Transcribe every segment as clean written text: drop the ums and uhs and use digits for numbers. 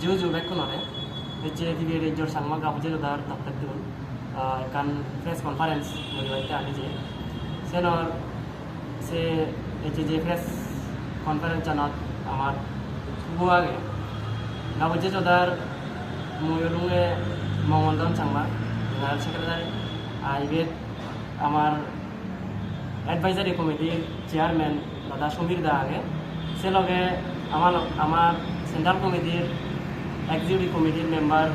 jauh-jauh back kemarin, itu video rejor sama gak punya udar tak tuh, kan press conference melibatkan ani je, senor se itu je press conference channel amar gua ge, gak punya udar muyulunge mengondam sama dengan sekretari, ibet amar advisory committee chairman দাদা সমীর দা আগে সে লগে আমার central কমিটির executive কমিটির member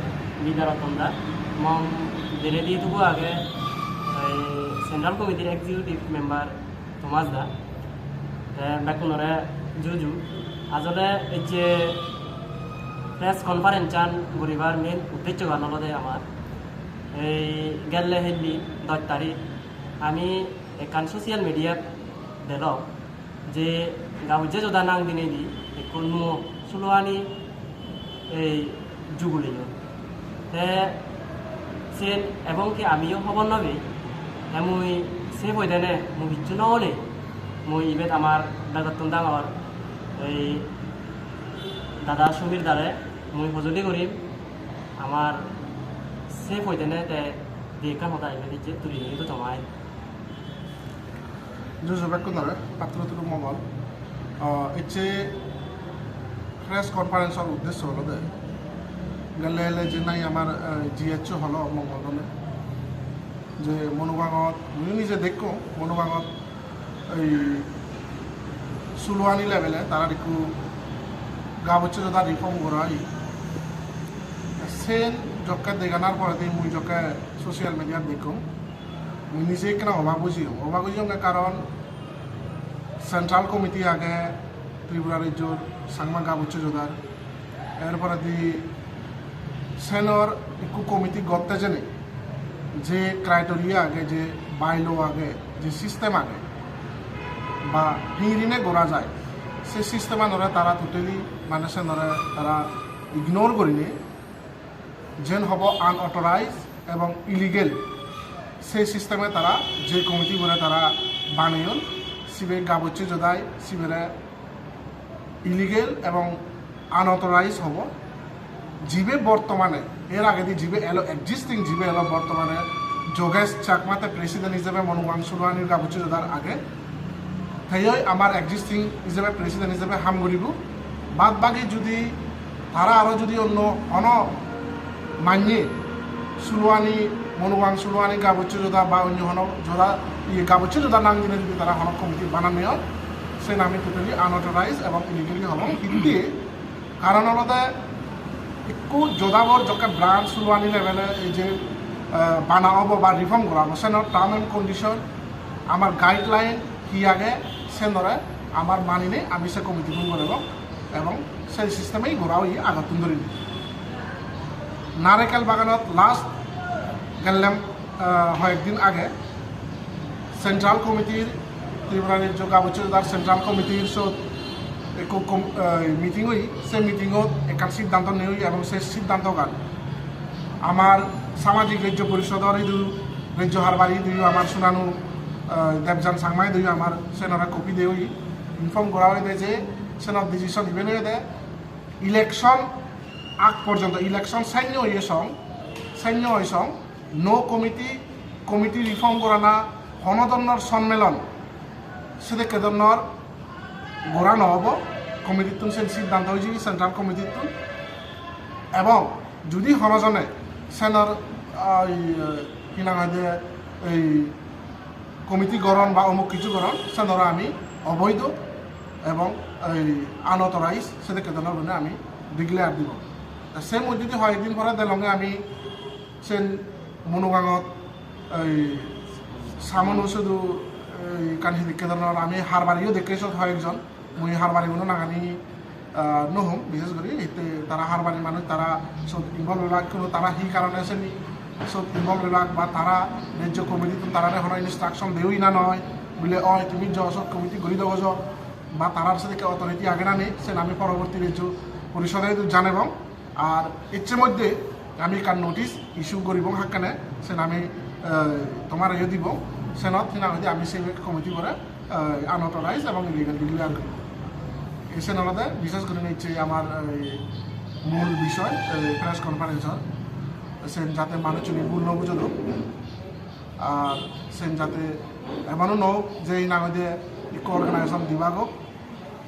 leader Ratan দা মম দিনে দিয়ে দেবো আগে সেন্ট্রাল কমিটির এক্সিকিউটিভ মেম্বার থমাস দা বেকুনরে জুজু আজলে এই যে প্রেস কনফারেন্স চান গরিবার মেন উদ্দেশ্য গানলদে আমার এই গেলে হেলি 10 তারিখ আমি একান সোশিয়াল মিডিয়া দিল যে গাবুজে যদা নাং দিনে দি কোনো সুলোয়ানি এই যুগুলি তে সেন এবং কি আমিও খবর নবি মুই সে বইদেনে মুই বিচ্ছু নহলে মুই ইবেত আমার দাদাতন ডাঙর এই দাদা সমীর দ্বারে মুই সজুলি করিম আমার সে বইদেনে তে দেখা হতা ইবেত যে তুলি নিয়ে তো তোমায় Jujur benar, patut itu momal. Itu press conference or uddesho holo de. Galle jenai amar GHO holo momal dole. Je monobangot, muni je dekko monobangot suluani level e tara diku gaboche joda reform gorai. Sen jokka deganar pore de mui jokka social media dekko. নিজে কেন অবাক বুঝিও কারণ central committee আগে ত্রিপুরা রাজ্যর সাংমা গাবুচ্চ যোদার এরপরে দি señor একু committee গড়তে জানে যে ক্রাইটেরিয়া আগে যে বাইলো আগে যে সিস্টেম আগে বা হিরিনে গড়া যায় সে সিস্টেমা নরে তারা টোটালি মানে সে নরে তারা ইগনোর করিলে যেন হব আনঅথরাইজ এবং ইলিগেল সেই সিস্টেমে তারা যে কমিটি বলে তারা বানিয়ে সিবে গাবচ্ছে যদাই সিবেরে ইলিগেল এবং আনঅথরাইজ হব জিবে বর্তমানে এর আগে দিয়ে জিবে এলো এক্সিস্টিং জিবে এলো বর্তমানে যোগেশ চাকমাতে প্রেসিডেন্ট হিসেবে মনোবাং সুলওয়ানির গাবচ্ছে যদার আগে তাই আমার এক্সিস্টিং হিসেবে প্রেসিডেন্ট হিসেবে হাম করিব বাদ বাকি যদি তারা আরও যদি অন্য মানিয়ে সুলওয়ানি মনোবাং সুলওয়ানি গাবচ্ছে যোদা বা অন্য হন যোদা গাবচ্ছে যোদা নাম দিনে যদি তারা হনক কমিটি বানানো সে নামে টোটালি আনঅথরাইজ এবং ইলিগেলি হব কিন্তু কারণ হলতে একটু যোদাবর যকে ব্রাঞ্চ সুলওয়ানি লেভেলে এই যে বানা হব বা রিফর্ম করা হব সেন টার্ম এন্ড কন্ডিশন আমার গাইডলাইন কি আগে সে ধরে আমার মানিনে আমি সে কমিটি করব এবং সেই সিস্টেমেই ঘোরাও আগতুন ধরে নারেকেল বাগানত লাস্ট গেলাম কয়েকদিন আগে সেন্ট্রাল কমিটির ত্রিপুরা রাজ্য গাবচ্ছে যোদার সেন্ট্রাল কমিটির একটু মিটিং হই সে মিটিংত একান সিদ্ধান্ত নেই এবং সেই সিদ্ধান্ত গান আমার সামাজিক রাজ্য পরিষদর এই রাজ্য হারবারি দুই আমার শুনানু দেবযান সাংমাই দুই আমার সেনরা কপি দেই ইনফর্ম করা হয়ে দেয় যে সেনর ডিসিশন ইভেন হয়ে দেয় ইলেকশন আগ পর্যন্ত ইলেকশন সৈন্য হয়েছং নো কমিটি রিফর্ম করা না হনদন্নর সম্মেলন সেটা কেদন্নর গোড়া নহব কমিটির সে সিদ্ধান্ত হয়েছে সেন্ট্রাল কমিটির এবং যদি হনজনে সেনর কিনা হয় যে এই কমিটি গঠন বা অমুক কিছু গঠন সেনর আমি অবৈধ এবং এই আনঅথরাইজ সেটা কেদন্নর মানে আমি ডিক্লেয়ার দিব সে মধ্যে হয় একদিন পরে দেলঙ্গে আমি সেন মনোগাঙত এই সামনো শুধু কানি কেদারনাথ আমি হারবারিও দেখেছ কয়েকজন মুই হারবারিগুলো নাগানি নহম বিশেষ করে এতে তারা হারবারি মানুষ তারা সব ইনভলভ লাগ কোনো তারা সেই কারণে আসেনি সব ইনভলভ লাগ বা তারা রাজ্য কমিটি তারা এখন ইনস্ট্রাকশন দেওই না নয় বলে তুমি সব কমিটি গড়ি দেব বা তারার সাথে অথরিটি আগে না নেই সে আমি পরবর্তী রাজ্য পরিষদে জানাব আর ইচ্ছে মধ্যে আমি কার নোটিস ইস্যু করব হাকানে সে আমি তোমার ইয়ে দিব সেনত কিনা হয়তো আমি সেই কমিটি করে আনঅথরাইজ এবং ইলিগাল ডিক্লেয়ার করি এই সেনলতে বিশেষ করে নিচ্ছে আমার মূল বিষয় প্রেস কনফারেন্সৰ সেন যাতে মানুষ ভুল নবুঝলো আর সেন যাতে এমনও নও যে এই নাগদে ইকো অর্গানাইজেশন দিবাগো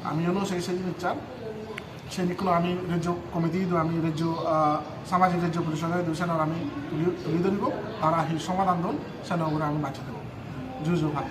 আমিও সেই সেই জিনিস সেদিকগুলো আমি রাজ্য কমিটি আমি রাজ্য সামাজিক রাজ্য পরিষদের সেনার আমি তুলে ধরব আর সমাধান দল সেনাগুলো আমি বাঁচিয়ে দেবো জুজু ভাত